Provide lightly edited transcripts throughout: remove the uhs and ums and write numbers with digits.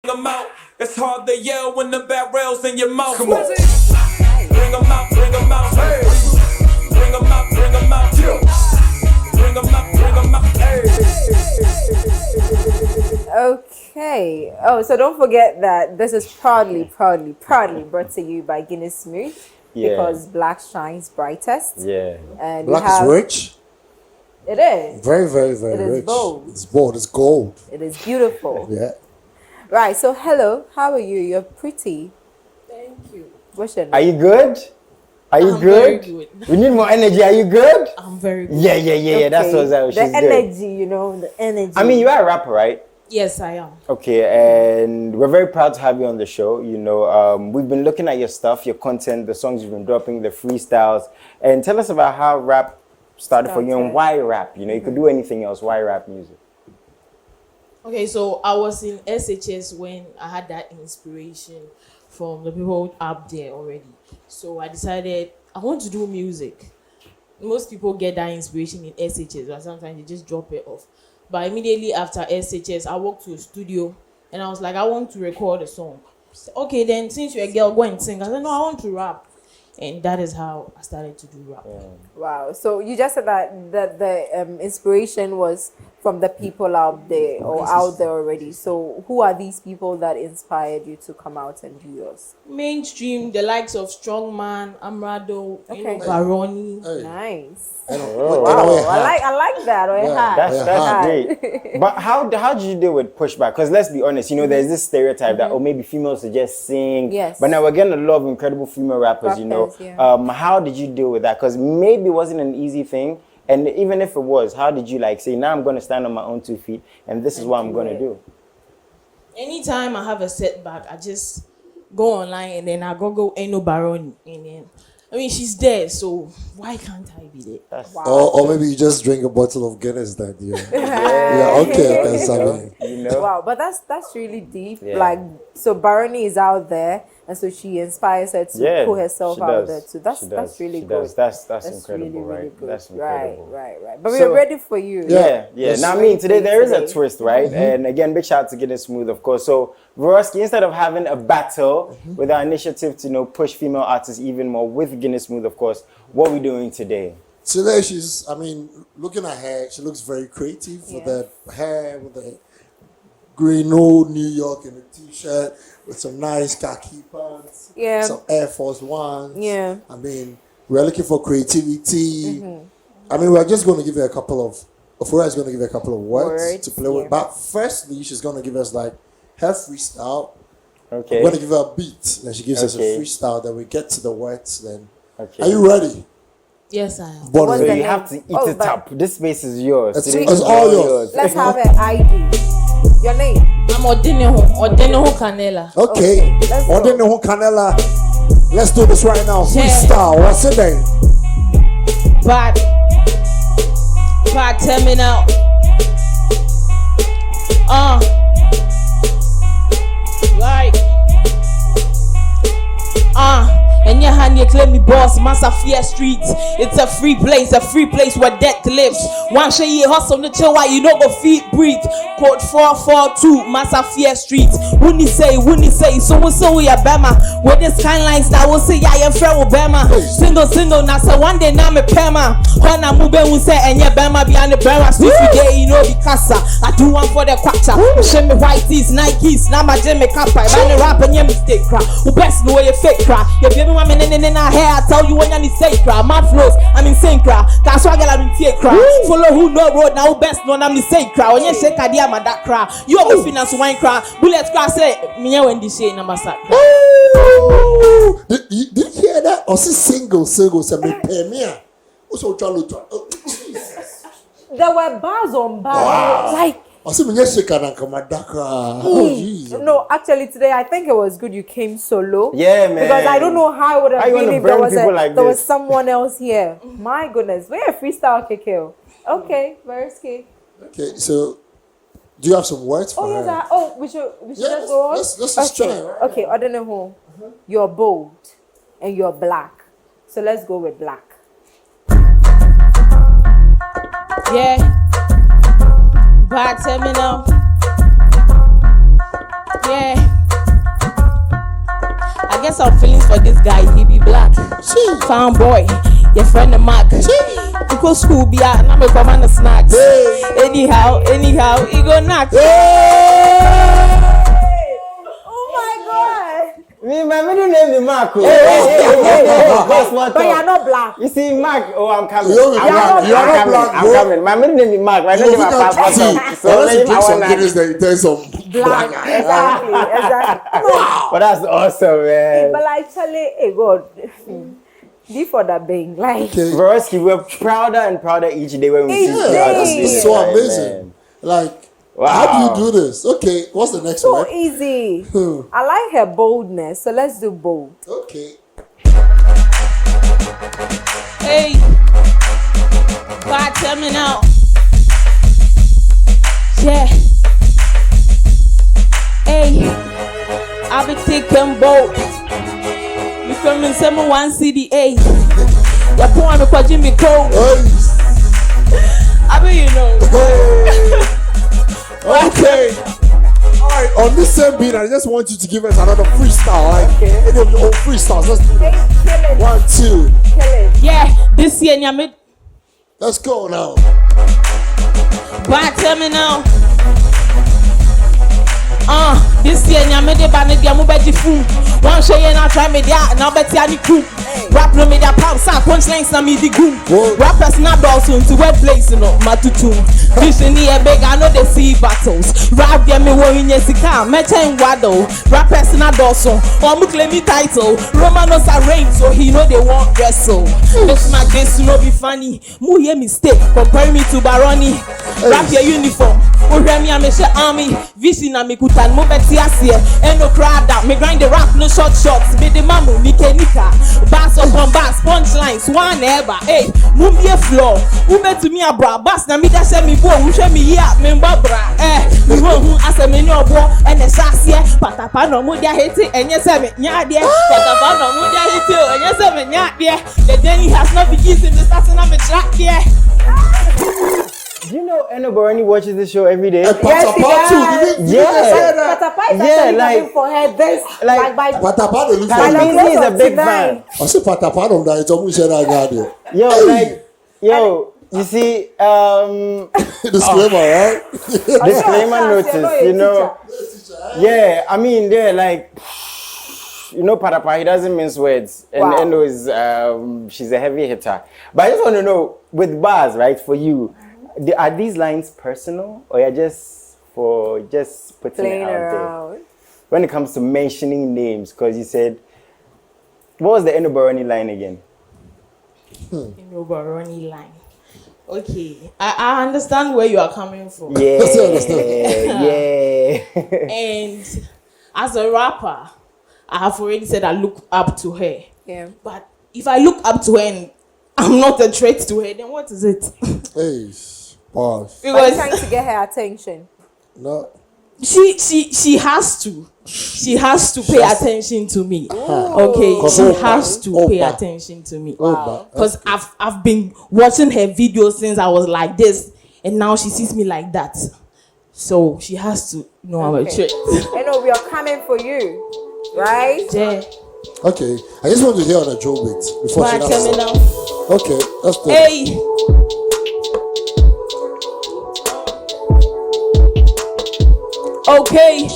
them out. It's hard to yell when the barrel's in your mouth. Come on. Bring them out, bring them out. Hey. Bring them out, bring them out. Bring them out, bring them out. Hey. Okay. Oh, so don't forget that this is proudly brought to you by Guinness Smooth. Yeah. Because black shines brightest. Yeah. And black is rich. It is. Very It rich. is bold. It's bold. It's gold. It is beautiful. Yeah. Right. So hello. How are you? You're pretty. Thank you. What's your name? Are you good? Are you I'm good? very good. We need more energy. Are you good? I'm very good. Yeah. That's Okay. what's up. The She's good. energy, the energy. I mean, you are a rapper, right? Yes, I am. Okay, and we're very proud to have you on the show. We've been looking at your stuff, your content, the songs you've been dropping, the freestyles, and tell us about how rap started for you and why rap. You could do anything else. Why rap music? Okay, so I was in SHS when I had that inspiration from the people up there already. So I decided I want to do music. Most people get that inspiration in SHS, but sometimes they just drop it off. But immediately after SHS, I walked to a studio and I was like, I want to record a song. Said, okay, then since you're a girl, go and sing. I said, no, I want to rap. And that is how I started to do rap. Yeah. Wow. So you just said that the inspiration was from the people out there or out there already. So who are these people that inspired you to come out and do yours? Mainstream, the likes of Strongman, Amrado, Okay. Baroni. Hey. Nice. Oh, Wow. I like that. That's great. But how did you deal with pushback? Because let's be honest, there's this stereotype that maybe females should just sing. Yes. But now we're getting a lot of incredible female rappers. Yeah. How did you deal with that? Because maybe it wasn't an easy thing. And even if it was, how did you say, now I'm going to stand on my own 2 feet and this is what I'm going to do? Anytime I have a setback, I just go online and then I go ain't no Baroni. And then, she's there, so why can't I be there? Wow. Or maybe you just drink a bottle of Guinness that year. Yeah, okay. That's Wow, but that's really deep. Yeah. So Baroni is out there, and so she inspires her to put herself out there too. That's really good. That's really, incredible, right? really good. That's incredible. Right. But we're ready for you. Yeah. Yes. Now, today there is a twist, right? And again, big shout out to Guinness Smooth, of course. So, Vorosky, instead of having a battle with our initiative to push female artists even more with Guinness Smooth, of course, what are we doing today? Today looking at her, she looks very creative with the hair, with the green old New York in a t-shirt, with some nice khaki pants, some Air Force Ones. Yeah. We're looking for creativity. We're just going to give her a couple of, Ofura is going to give her a couple of words to play with. But firstly, she's going to give us her freestyle. Okay. I'm going to give her a beat, then she gives us a freestyle, then we get to the words, then. Okay. Are you ready? Yes, I am. So you have to eat it up. This space is yours. It's all yours. Let's have an ID. Your name? I'm Odeneho Cannella. Okay. Odeneho Cannella. Let's do this right now. Freestyle. What's it name? Bad terminal. Right. And your hand you claim me boss, Massa Fear Street. It's a free place where death lives. One share you hustle the chill while you know go feet breathe. Code 442, Massa Fear Street. Wouldn't you say, so we are Bama. With this kind lines that will say, yeah, I'm friend with Bama. Single, now so one day now me Pema. When I move we say, and yeah, Bama behind the Bama. Sweet day, be casa. I do one for the quacha. Show me white tees, Nikes, now my Jimmy Kappa. If I rap and you mistake cry. Who best know you fake cry. You baby woman in our hair, I tell you when you say cry. My flows, I'm insane cry. That's why I'm in tear cry. Follow who know road, now who best know I'm the same cry. When you say Kadia, my that cry. You are finance wine cry. Bullets cry say, me when this say number sack. Did you hear that? Or see single, say me pay me. Also try to Jesus. There were bars on bars. Wow. Like I see me shake and come at Dakar. Oh Jesus. No, actually today I think it was good you came solo. Yeah, man. Because I don't know how it would have been if there was someone else here. My goodness. We're a freestyle KK. Okay, very scary. Okay, so do you have some words for her? We should just go on. Let's just try. Okay, Odeneho, you're bold and you're black. So let's go with black. Yeah. Bad terminal. Yeah. I guess I'm feelings for this guy. He be black. Found boy. Your friend the Mark. You go school be out. Now me come on the snacks. Anyhow, he go knock. Me, my middle name is Mark. Hey, But you're not black. You see, Mark. Oh, I'm coming. You're not black, I'm bro. coming. My middle name is Mark. Right? You My passport. so let's drink some Guinness then you tell some Black. Exactly. Wow. But that's awesome, man. But like, Charlie, hey, God. D for the bang. Like, Broski, we're prouder and prouder each day when we see you. That's so amazing. Man. Like, Wow. how do you do this? Okay, what's the next so one? easy. I like her boldness. So let's do bold. Okay. Hey, God, tell me now. Yeah. Hey, I'll be taking bold. You come in 1 CDA. You're pouring me Jimmy Cole. I mean, you know. Okay. All right. On this same beat, I just want you to give us another freestyle. Like any of your own freestyles. Let's do it. 1, 2. Yeah, this year, Nyamid. Let's go now. God, tell me now. This year, Nyamid, Banadia, Mubaji Foom. One show you now try me there, now bet you crew. Rap no me that pop sound, punchlines na me the goom. Rappers not also to web place, you know, matutu. Vision here big, I know they see battles. Rap them me wo in yesika, mecha in wado. Rappers not also, or me claim me title. Romanos are rain, so he know they want wrestle. This my this to no be funny. Mu hear mistake, compare me to Baroni. Rap your uniform. Uremi ameshe army. Vision na me kutan mo beti asie. Eno crowd out, me grind the rap no short shots. Me the mamu, me kenika. Bass upon bass, punchlines, one ever. Hey, mumbi floor. Ube to me a bra. Bass na me da se me bo. Ushe me ya, me mbabra. Me hu ase me no bo. Ene shasye. Patapa no mu dia hate. Enye se me nyadie. Patapa no mu dia hate. Enye se me nyadie. The journey has not begun in the starting of me track here. Do you know Enoboroni watches this show every day? Yes, Patapa too. Patapa is actually coming for her this. Like by Patapa they look by for the Patapa grace is a of big tonight. fan. I say Patapa don't die. It's almost said I got it. Yo, you see, Disclaimer, right? disclaimer notice, you know. Yeah, I mean, they're like, you know, Patapa, he doesn't mince words. And Wow. Endo is, she's a heavy hitter. But I just want to know, with bars, right, for you, are these lines personal or you're just putting Playing it out there? around. When it comes to mentioning names, because you said, what was the Enoboroni line again? No Baroni line. Okay, I understand where you are coming from. Yeah, yeah. And as a rapper, I have already said I look up to her. Yeah. But if I look up to her and I'm not a threat to her, then what is it? Hey, pause. But you're Because trying to get her attention. No. she has to pay attention to me. Okay, she has to pay attention to me. Because I've been watching her videos since I was like this, and now she sees me like that. So she has to know I'm a threat. I know we are coming for you, right? Yeah. Okay, I just want to hear on a Joe bit before she But tell me does. now. Okay, let's do it. Hey. Okay.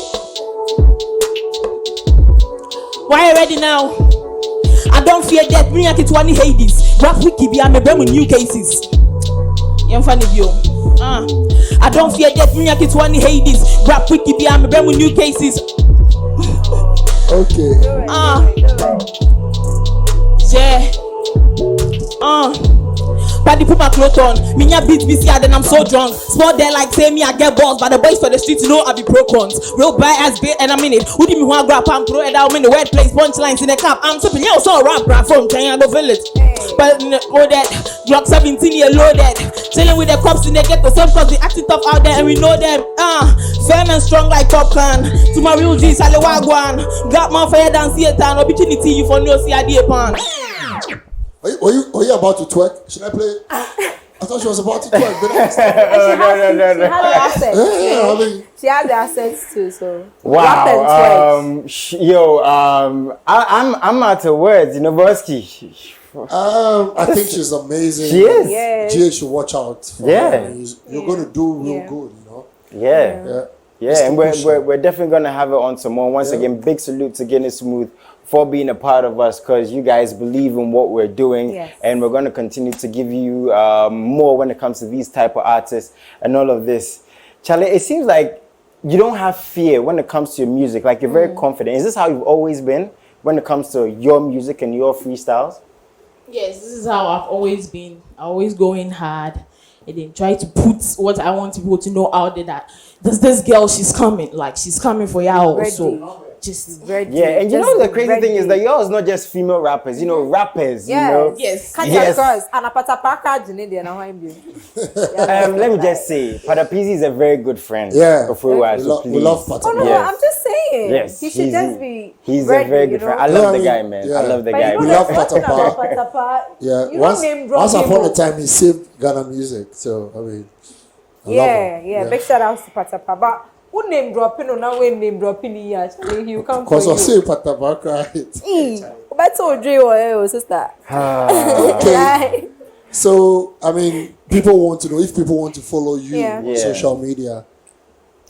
Why you ready now? I don't fear death. Me and Kitwani Hades. Rap wiki be I'm a with new cases. Yem funny view. I don't fear death. Me and Kitwani Hades. Rap wiki be I'm a with new cases. Okay. Yeah. Paddy put my clothes on. Minya beat me then I'm so drunk. Sport there like say me I get balls, but the boys for the streets know I be pro cons. Real bad as bait and I'm in it. Who did me want grab and throw it out in the wet place? Punchlines in the cap. I'm tipping yo so rap rap from Triangle Village. But go that Glock 17 year loaded. Chilling with the cops in the ghetto. Some cause they acting tough out there and we know them. Firm and strong like popcorn. To my real G, Sally Wagwan. Got my fire down theater. Opportunity you for no CID pan. Are you about to twerk? Should I play? I thought she was about to twerk. But She had the assets. yeah, I mean, She had the assets too, so Wow. rap and twerk. I'm out of words, you know, Bosky. I think she's amazing. She is. Yeah. Jay should watch out. For Yeah. her. You're going to do real good, you know. Yeah. Yeah. And we're definitely going to have her on some more. Once again, big salute to Guinness Smooth for being a part of us, because you guys believe in what we're doing. Yes. And we're going to continue to give you more when it comes to these type of artists and all of this. Charlie, it seems like you don't have fear when it comes to your music. Like, you're very confident. Is this how you've always been when it comes to your music and your freestyles? Yes, this is how I've always been. I always go in hard and then try to put what I want people to know out there, that this girl, she's coming. Like, she's coming for y'all. Ready. So just Ready. Yeah, and you Just know the crazy thing is that ready. y'all is not just female rappers, you know, rappers, Yes. you know. yes. Can't Yes. cross. And a patapaka, Janine, and a you. Let me just say, Padapizi is a very good friend. Yeah. Before We love Pata. Oh no, Yes. I'm just saying. Yes, He should just be. He's ready, a very good you know? friend. I love Yeah, I the mean, guy, man. yeah. I love the But guy. you We know love the thing Patapa. about Patapa, Yeah. you Once don't name drop upon people. a time, he saved Ghana music. So, I mean, I love him. Yeah. Big shout out to Patapa. But who name dropping or now when name dropping here? You come for Because I you. say Patapa, right? That's all Dre or sister. Okay. Right. So, I mean, people want to know if people want to follow you Yeah. on Yeah. social media.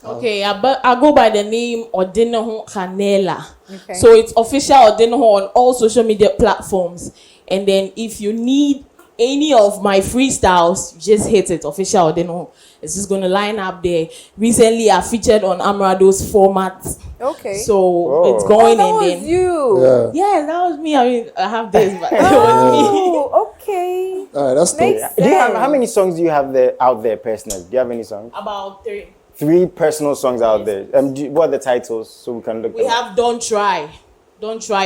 Okay, I go by the name Odeneho Cannella. Okay. So it's official Odeneho on all social media platforms. And then if you need any of my freestyles, just hit it, official Odeneho. It's just gonna line up there. Recently, I featured on Amrado's format, Okay. so it's going that and was then. you. Yeah. Yeah, that was me. I mean, I have this, but it was me. Oh, okay. All right, that's Makes dope. Do you have, how many songs do you have out there personally? Do you have any songs? About 3. 3 personal songs out there. What are the titles so we can look We them up? have Don't Try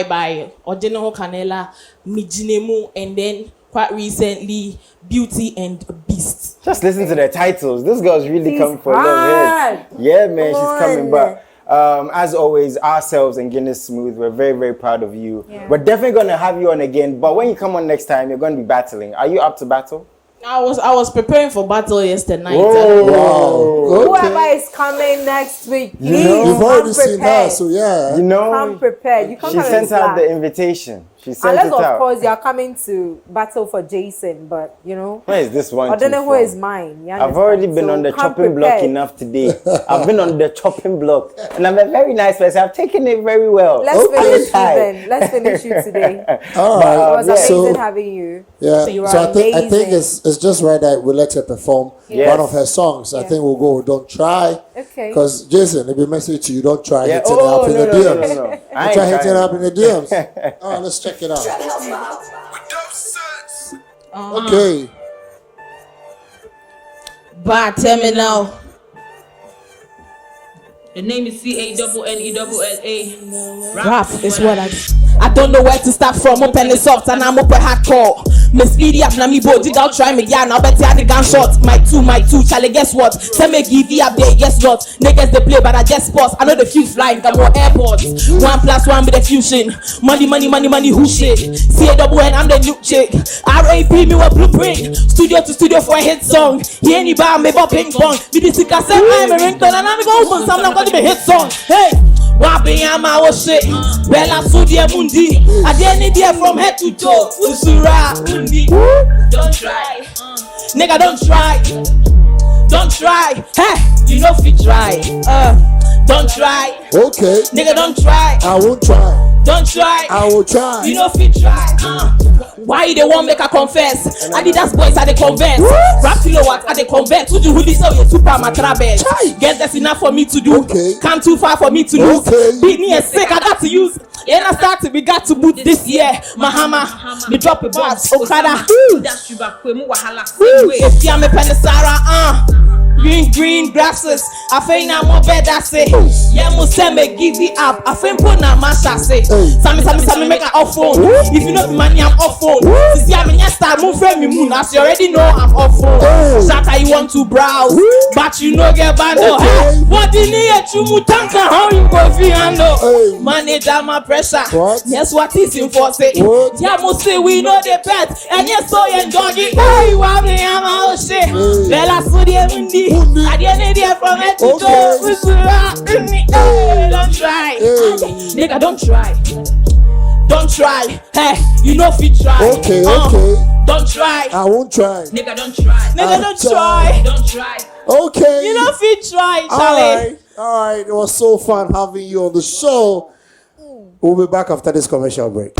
by Odeneho Cannella, Mijinemu, and then quite recently Beauty and Beast. Just listen to the titles. This girl's really She's coming for hard. love. Yeah, man, Come she's coming. on. But as always, ourselves and Guinness Smooth, we're very, very proud of you. Yeah. We're definitely going to have you on again. But when you come on next time, you're going to be battling. Are you up to battle? I was preparing for battle yesterday night. Whoa. Whoever is coming next week, please know, You've come already seen her, prepared. so yeah. You know, Come prepared. You can't she come sent and out the slack. invitation. She sent Unless it of out. course you are coming to battle for Jason, but you know, Where is this one? I don't know who from? is mine. You I've already understand? been So on the come chopping block prepared. enough today. I've been on the chopping block, and I'm a very nice person. I've taken it very well. Let's Okay. finish you Hi. then. Let's finish you today. All It right. was yeah. amazing So, having you. yeah. So you are So I think amazing. it's just right that we let her perform Yes. one of her songs. I think we'll go Don't Try. Okay. Because Jason, if we message to you, don't try Yeah. hitting Oh, her up in no, the no, DMs. no, no, no. I Don't ain't try hitting her trying. up in the DMs. All right, let's check it out. Okay. But tell me now. The name is Cannella. Rap is what I don't know where to start from. Open it soft and I'm open hardcore. Miss Speedy up na me bo did out try me yeah now bet I the gun shot. My two Charlie guess what? Say me give you update guess not. Niggas they play but I just pause. I know the few flying come on airport. 1+1 with the fusion. Money who shit. CANN I'm the new chick. RAP me with blueprint. Studio to studio for a hit song. He any bar me about ping pong. Me the sick I said I'm a ringtone and I'm going for some I'm gonna be hit song. Hey. Wabi ama o shit. Bella Sudia Mundi. I didn't hear from head to toe. Usura Mundi. Don't try. Nigga, don't try. Don't try. Hey, you know if you try. Don't try. Okay. Nigga, don't try. I won't try. Don't try. I will try. You know if you try. Why they won't make a confess? Adidas boys are the converts. Rap kilowatt are the converts. Who do who this? Oh, you super matrabes. Guess that's enough for me to do. Okay. Come too far for me to lose. Okay. Beat me a sick, I got to use. And I started, we got to boot this year. Mahama, me drop a bars, Okada. If you are me Penisara, Green grasses. I think I'm more better say. Yeah, Museme give it up. I think put na masha say. Sammy make an off phone. If you know the money, I'm off phone. See, I'm in start move from me moon. As you already know, I'm off phone. Shatter you want to browse, but you know get bundle. Hey, what in here you mutanka? How you go fi handle? Manage my pressure. Yes, what is in for say? Yeah, Museme we know the pet, and yes, so you doggy. Hey, what me am I shit? Bella Sudi Mundi. I didn't hear from it to go. Don't try, nigga. Don't try. Don't try. Hey, you know if you try. Okay. Don't try. I won't try. Nigga, don't try. Nigga, don't try. Don't try. Okay. You know if you try, Charlie. All right. It was so fun having you on the show. We'll be back after this commercial break.